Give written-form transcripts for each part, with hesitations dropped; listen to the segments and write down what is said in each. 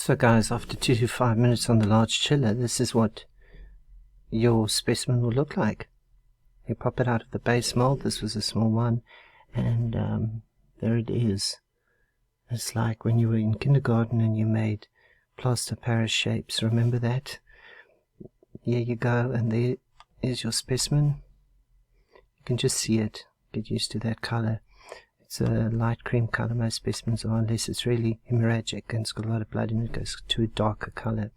So guys, after 2 to 5 minutes on the large chiller, this is what your specimen will look like. You pop it out of the base mold. This was a small one, and there it is. It's like when you were in kindergarten and you made plaster Paris shapes. Remember that? Here you go, and there is your specimen. You can just see it. Get used to that color. It's a light cream color. Most specimens are, unless it's really hemorrhagic and it's got a lot of blood in it, it goes to a darker color.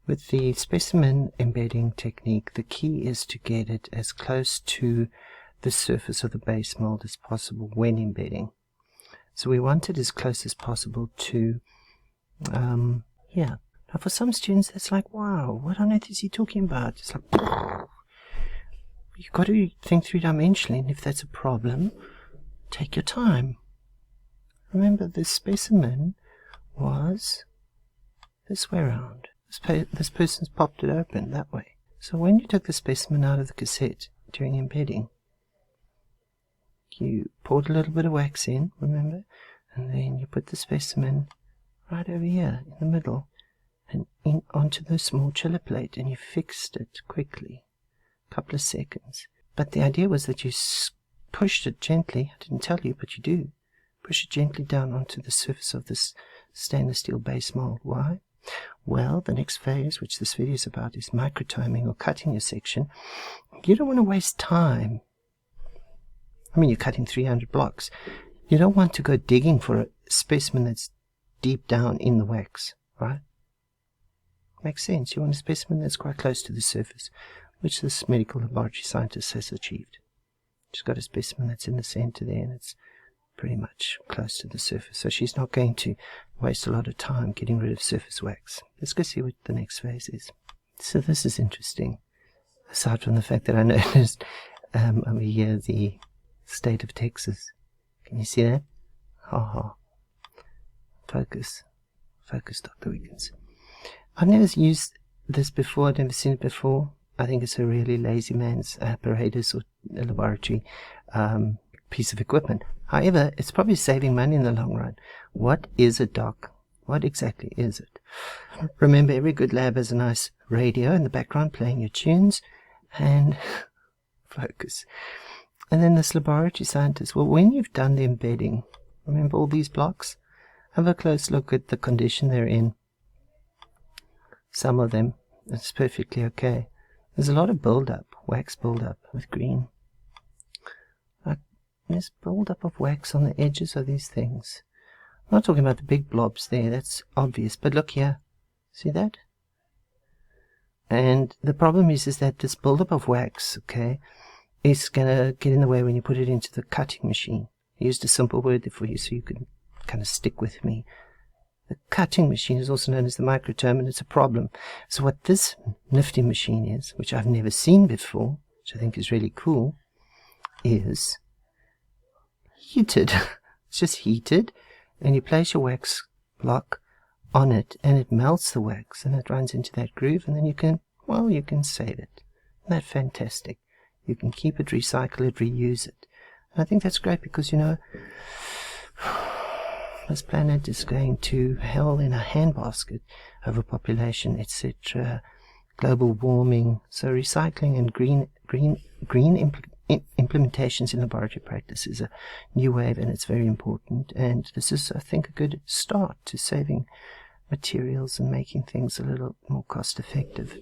With the specimen embedding technique, the key is to get it as close to the surface of the base mold as possible when embedding. So we want it as close as possible to, yeah. Now for some students, that's like, wow, what on earth is he talking about? It's like, you've got to think three-dimensionally, and if that's a problem, take your time. Remember, this specimen was this way around. This person's popped it open that way. So when you took the specimen out of the cassette during embedding, you poured a little bit of wax in, remember, and then you put the specimen right over here in the middle and in onto the small chiller plate, and you fixed it quickly, a couple of seconds. But the idea was that you pushed it gently. I didn't tell you, but you do. Push it gently down onto the surface of this stainless steel base mold. Why? Well, the next phase, which this video is about, is microtoming or cutting your section. You don't want to waste time. I mean, you're cutting 300 blocks. You don't want to go digging for a specimen that's deep down in the wax, right? Makes sense. You want a specimen that's quite close to the surface, which this medical laboratory scientist has achieved. She's got a specimen that's in the center there, and it's pretty much close to the surface. So she's not going to waste a lot of time getting rid of surface wax. Let's go see what the next phase is. So this is interesting. Aside from the fact that I noticed over here the state of Texas. Can you see that? Ha. Focus. Focus, Dr. Wiggins. I've never used this before. I've never seen it before. I think it's a really lazy man's apparatus or a laboratory piece of equipment. However, it's probably saving money in the long run. What is a doc? What exactly is it? Remember, every good lab has a nice radio in the background playing your tunes, and focus. And then this laboratory scientist, well, when you've done the embedding, remember all these blocks? Have a close look at the condition they're in. Some of them, it's perfectly okay. There's a lot of build-up, wax build-up with green. There's build-up of wax on the edges of these things. I'm not talking about the big blobs there, that's obvious, but look here. See that? And the problem is that this build-up of wax, okay, is going to get in the way when you put it into the cutting machine. I used a simple word there for you so you can kind of stick with me. The cutting machine is also known as the microtome, and it's a problem. So what this nifty machine is, which I've never seen before, which I think is really cool, is heated. It's just heated, and you place your wax block on it, and it melts the wax, and it runs into that groove, and then you can, well, you can save it. Isn't that fantastic? You can keep it, recycle it, reuse it. And I think that's great because, you know, this planet is going to hell in a handbasket, overpopulation, etc., global warming. So recycling and green implementations in laboratory practice is a new wave, and it's very important. And this is, I think, a good start to saving materials and making things a little more cost effective.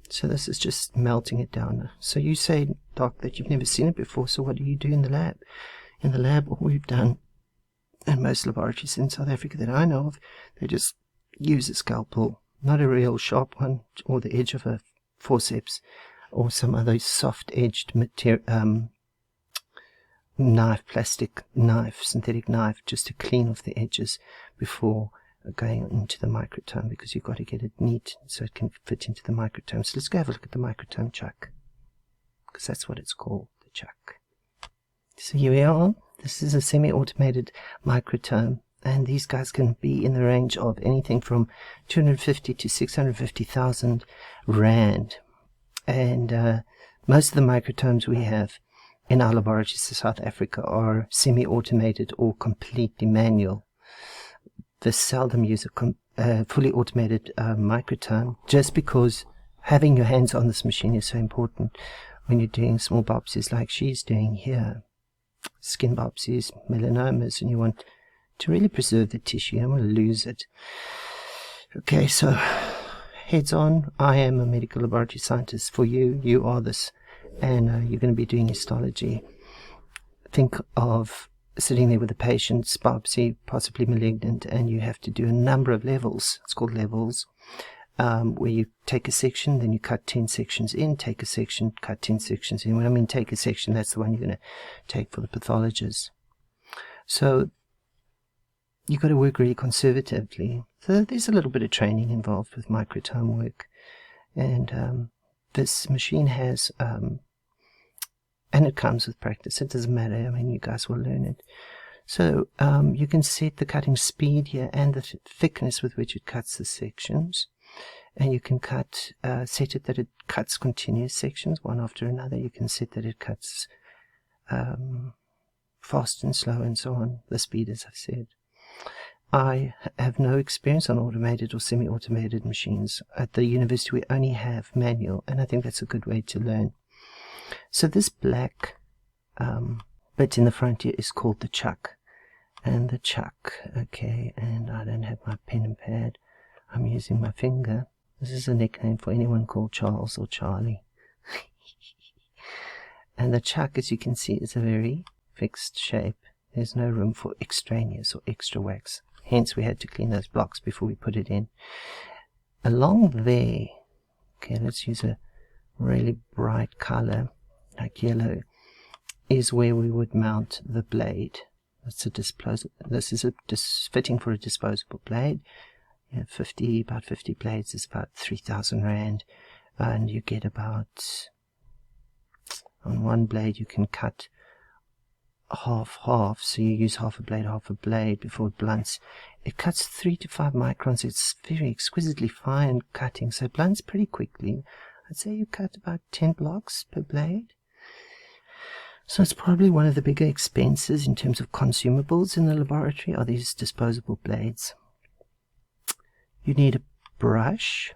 So this is just melting it down. So you say, Doc, that you've never seen it before, so what do you do in the lab? In the lab, what we've done, and most laboratories in South Africa that I know of, they just use a scalpel, not a real sharp one, or the edge of a forceps, or some other soft-edged material, knife, plastic knife, synthetic knife, just to clean off the edges before going into the microtome, because you've got to get it neat so it can fit into the microtome. So let's go have a look at the microtome chuck, because that's what it's called, the chuck. So here we are. This is a semi-automated microtome, and these guys can be in the range of anything from 250 to 650,000 rand. And most of the microtomes we have in our laboratories in South Africa are semi-automated or completely manual. They seldom use fully automated microtome, just because having your hands on this machine is so important when you're doing small biopsies like she's doing here, skin biopsies, melanomas, and you want to really preserve the tissue. You don't want to lose it. Okay, so heads on. I am a medical laboratory scientist. For you, you are this, and you're going to be doing histology. Think of sitting there with a patient's biopsy, possibly malignant, and you have to do a number of levels. It's called levels, where you take a section, then you cut 10 sections in, take a section, cut 10 sections in. When I mean take a section, that's the one you're going to take for the pathologist. So you've got to work really conservatively. So there's a little bit of training involved with microtome work. And this machine has, and it comes with practice. It doesn't matter. I mean, you guys will learn it. So you can set the cutting speed here and the thickness with which it cuts the sections. And you can set it that it cuts continuous sections, one after another. You can set that it cuts fast and slow and so on, the speed, as I've said. I have no experience on automated or semi-automated machines. At the university, we only have manual, and I think that's a good way to learn. So this black bit in the front here is called the chuck. And the chuck, okay, and I don't have my pen and pad. I'm using my finger. This is a nickname for anyone called Charles or Charlie. And the chuck, as you can see, is a very fixed shape. There's no room for extraneous or extra wax. Hence, we had to clean those blocks before we put it in. Along there, okay, let's use a really bright color, like yellow, is where we would mount the blade. This is fitting for a disposable blade. Yeah, about 50 blades is about 3,000 Rand, and you get about, on one blade you can cut half, so you use half a blade before it blunts. It cuts 3 to 5 microns. It's very exquisitely fine cutting, so it blunts pretty quickly. I'd say you cut about 10 blocks per blade. So it's probably one of the bigger expenses in terms of consumables in the laboratory are these disposable blades. You need a brush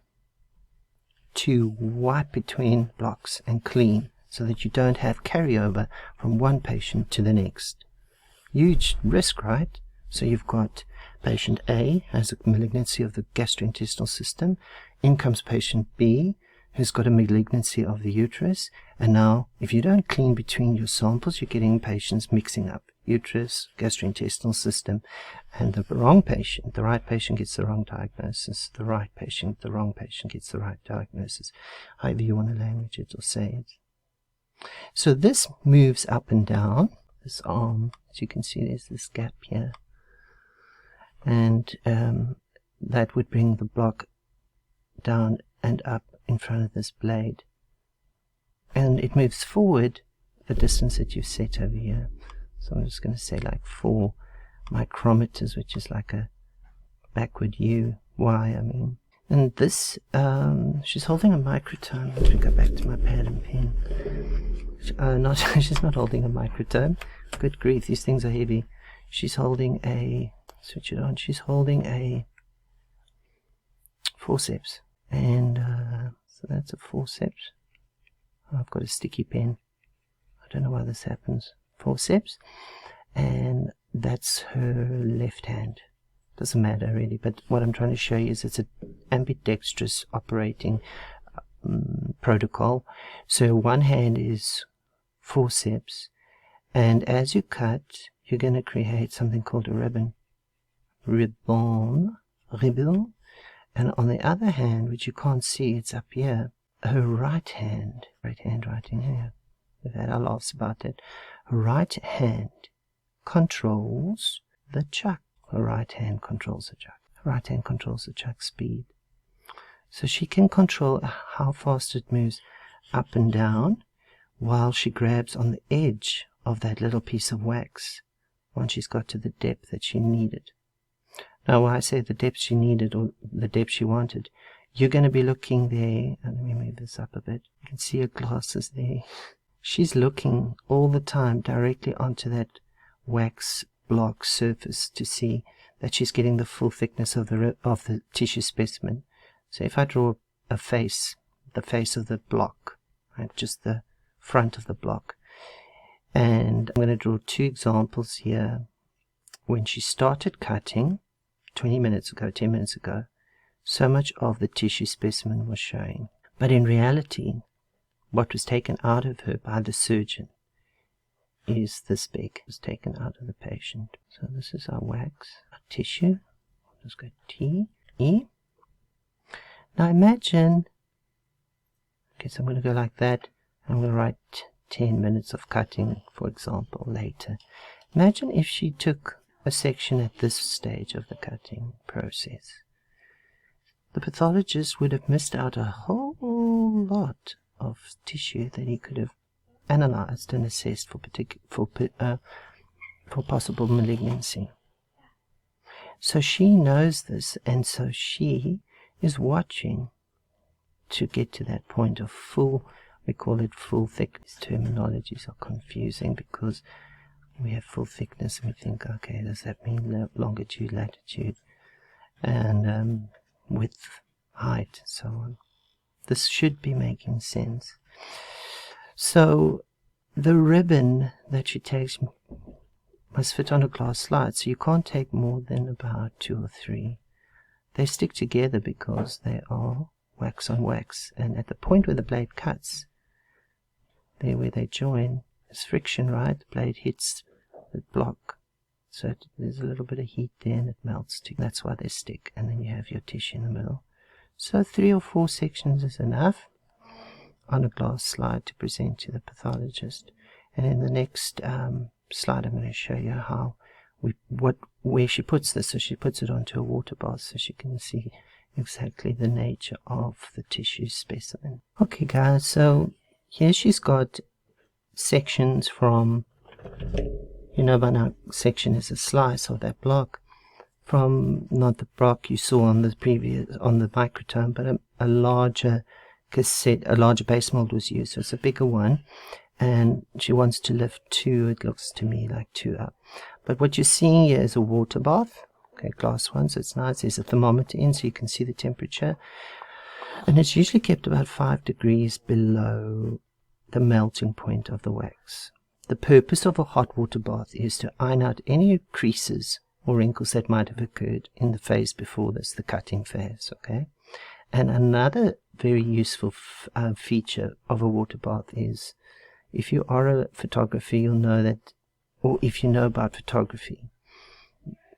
to wipe between blocks and clean, so that you don't have carryover from one patient to the next. Huge risk, right? So you've got patient A has a malignancy of the gastrointestinal system. In comes patient B, who's got a malignancy of the uterus. And now, if you don't clean between your samples, you're getting patients mixing up uterus, gastrointestinal system, and the wrong patient. The right patient gets the wrong diagnosis. The right patient, the wrong patient gets the right diagnosis. However you want to language it or say it. So this moves up and down, this arm. As you can see, there's this gap here. And that would bring the block down and up in front of this blade. And it moves forward the distance that you've set over here. So I'm just going to say like 4 micrometers, which is like a backward Y, I mean. And this, she's holding a microtome. Let me go back to my pad and pen. She's not holding a microtome. Good grief, these things are heavy. She's holding a, switch it on, she's holding a forceps. And so that's a forceps. Oh, I've got a sticky pen. I don't know why this happens. Forceps. And that's her left hand. Doesn't matter really, but what I'm trying to show you is it's an ambidextrous operating protocol. So one hand is forceps, and as you cut, you're going to create something called a ribbon. And on the other hand, which you can't see, it's up here, her right hand right in here. We've had our laughs about it. Her right hand controls the chuck. Her right hand controls the chuck. Her right hand controls the chuck speed. So she can control how fast it moves up and down while she grabs on the edge of that little piece of wax once she's got to the depth that she needed. Now, when I say the depth she needed or the depth she wanted, you're going to be looking there. And let me move this up a bit. You can see her glasses there. She's looking all the time directly onto that wax block surface to see that she's getting the full thickness of the tissue specimen. So if I draw a face, the face of the block, right, just the front of the block, and I'm going to draw two examples here. When she started cutting 20 minutes ago, 10 minutes ago, so much of the tissue specimen was showing. But in reality, what was taken out of her by the surgeon is this big. It was taken out of the patient. So this is our wax, our tissue. Let's go T, E. Now imagine, okay, so I'm going to go like that. I'm going to write 10 minutes of cutting, for example, later. Imagine if she took a section at this stage of the cutting process. The pathologist would have missed out a whole lot of tissue that he could have analyzed and assessed for possible malignancy. So she knows this, and so she is watching to get to that point of full, we call it full thickness. Terminologies are confusing because we have full thickness and we think, okay, does that mean longitude, latitude, and width, height, so on. This should be making sense. So the ribbon that she takes must fit on a glass slide, so you can't take more than about 2 or 3. They stick together because they are wax on wax, and at the point where the blade cuts, there where they join, there's friction, right? The blade hits the block, so there's a little bit of heat there and it melts too. That's why they stick, and then you have your tissue in the middle. So 3 or 4 sections is enough on a glass slide to present to the pathologist. And in the next slide I'm going to show you how where she puts this. So she puts it onto a water bath so she can see exactly the nature of the tissue specimen. Okay guys, so here she's got sections from, you know by now, section is a slice of that block, from not the block you saw on the previous, on the microtome, but a larger cassette, a larger base mold was used, so it's a bigger one, and she wants to lift 2, it looks to me like 2 up. But what you're seeing here is a water bath, okay, glass one, so it's nice. There's a thermometer in so you can see the temperature, and it's usually kept about 5 degrees below the melting point of the wax. The purpose of a hot water bath is to iron out any creases or wrinkles that might have occurred in the phase before this, the cutting phase, okay? And another very useful feature of a water bath is, if you are a photographer, you'll know that, or if you know about photography,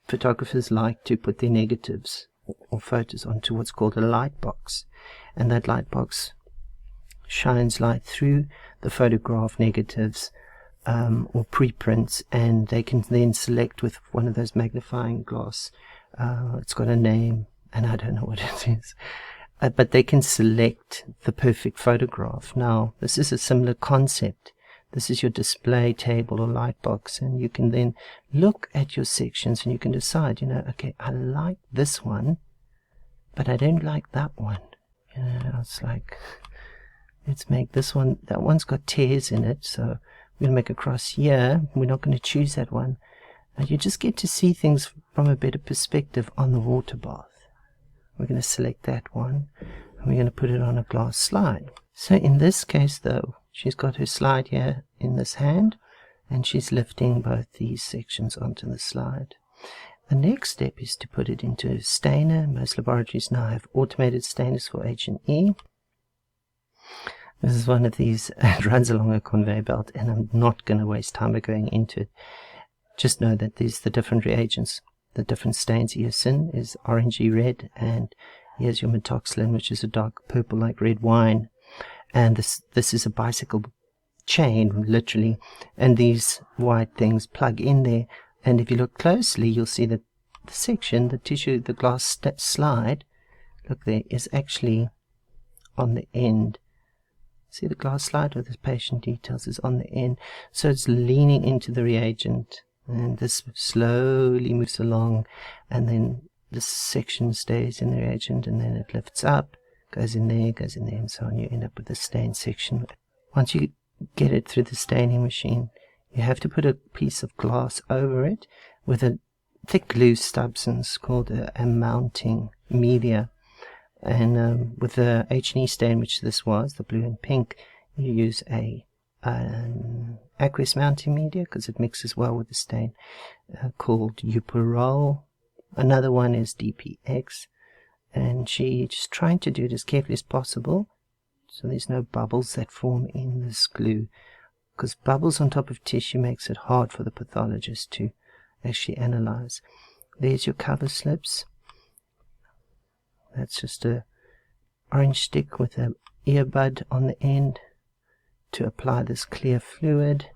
photographers like to put their negatives or photos onto what's called a light box, and that light box shines light through the photograph negatives or preprints, and they can then select with one of those magnifying glass, it's got a name and I don't know what it is, but they can select the perfect photograph. Now this is a similar concept. This is your display table or light box, and you can then look at your sections and you can decide, you know, okay, I like this one but I don't like that one, you know. It's like, let's make this one, that one's got tears in it, so we're going to make a cross here. We're not going to choose that one. And you just get to see things from a better perspective on the water bath. We're going to select that one and we're going to put it on a glass slide. So in this case though, she's got her slide here in this hand and she's lifting both these sections onto the slide. The next step is to put it into a stainer. Most laboratories now have automated stainers for H&E. This is one of these, it runs along a conveyor belt, and I'm not going to waste time by going into it. Just know that there's the different reagents, the different stains. Eosin is orangey red, and here's your methoxylin, which is a dark purple like red wine. And this is a bicycle chain, literally, and these white things plug in there. And if you look closely, you'll see that the section, the tissue, the glass slide, look there, is actually on the end. See, the glass slide with the patient details is on the end, so it's leaning into the reagent, and this slowly moves along, and then this section stays in the reagent, and then it lifts up, goes in there, and so on. You end up with a stained section. Once you get it through the staining machine, you have to put a piece of glass over it with a thick glue substance called a mounting media. And with the H&E stain, which this was, the blue and pink, you use an aqueous mounting media because it mixes well with the stain, called Uparol. Another one is DPX, and she's just trying to do it as carefully as possible so there's no bubbles that form in this glue, because bubbles on top of tissue makes it hard for the pathologist to actually analyze. There's your cover slips. That's just a orange stick with an earbud on the end to apply this clear fluid,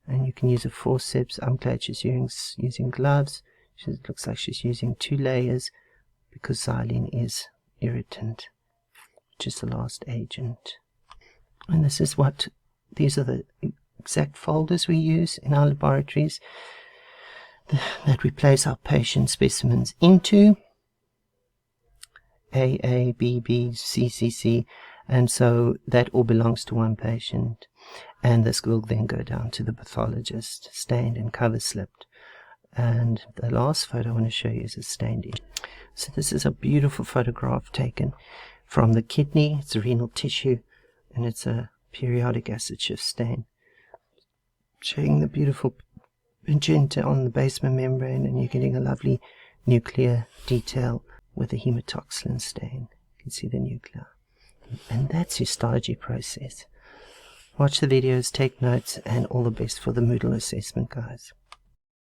and you can use a forceps. I'm glad she's using gloves. It looks like she's using 2 layers because xylene is irritant, which is the last agent. And this is these are the exact folders we use in our laboratories that we place our patient specimens into. AA, BB, CCC, and so that all belongs to one patient, and this will then go down to the pathologist, stained and cover slipped. And the last photo I want to show you is a stained image. So this is a beautiful photograph taken from the kidney. It's a renal tissue, and it's a periodic acid shift stain, showing the beautiful magenta on the basement membrane, and you're getting a lovely nuclear detail with a hematoxylin stain. You can see the nuclear. And that's histology process. Watch the videos, take notes, and all the best for the Moodle assessment, guys.